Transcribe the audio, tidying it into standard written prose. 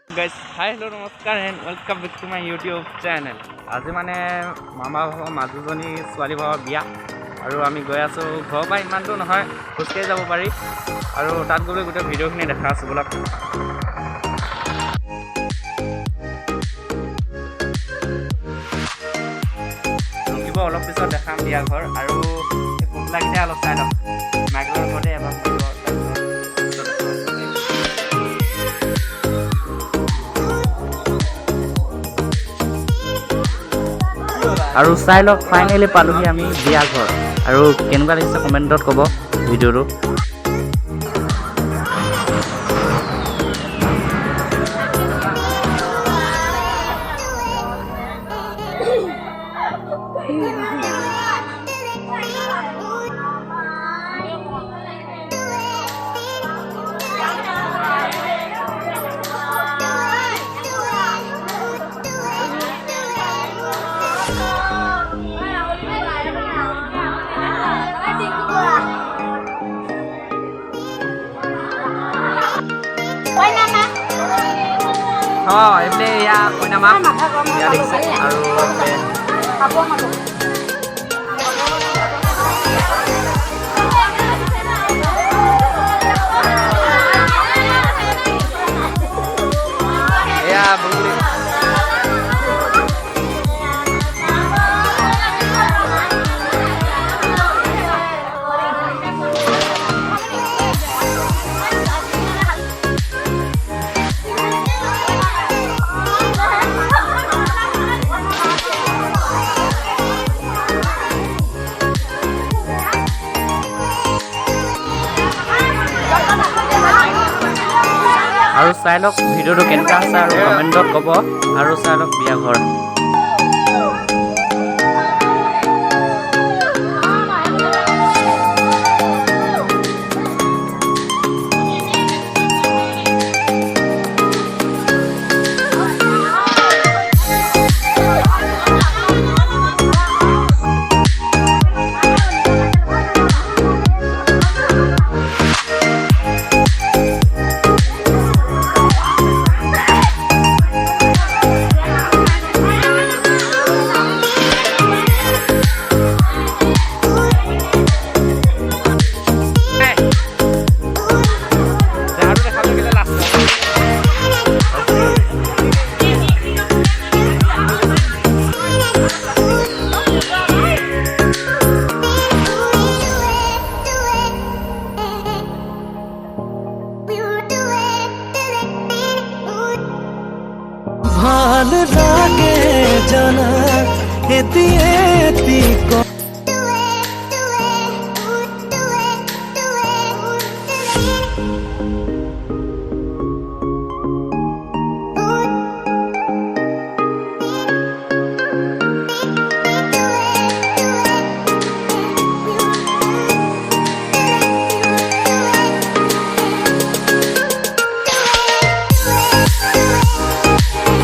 Guys, hi, hello, namaskar and welcome back to my YouTube channel. আজি মানে মামা ভাগৰ মাজুজনী ছোৱালী ভাগৰ বিয়া আৰু আমি গৈ আছো ঘৰৰ পৰা ইমান দূৰ নহয় খোজকাঢ়ি যাব পাৰি আৰু তাত গৈ গোটেই ভিডিঅ'খিনি দেখা আছো বলক ৰখিব অলপ পিছত দেখাম বিয়া ঘৰ আৰু কোনবিলাকেইটা অলপ চাই লওক মাইকৰ ঘৰতে এবাৰ আৰু চাই লওক ফাইনেলি পালোহি আমি বিয়া ঘৰ আৰু কেনেকুৱা লাগিছে কমেণ্টত ক'ব ভিডিঅ'টো এইফালে এয়া কইনা মাক বিয়া দেখিছে আৰু এয়া বুলবুলি আৰু চাই লওক ভিডিঅ'টো কেনেকুৱা আছে আৰু কমেণ্টত ক'ব আৰু চাই লওক বিয়া ঘৰ ভাল লাগে জানা এতি এতি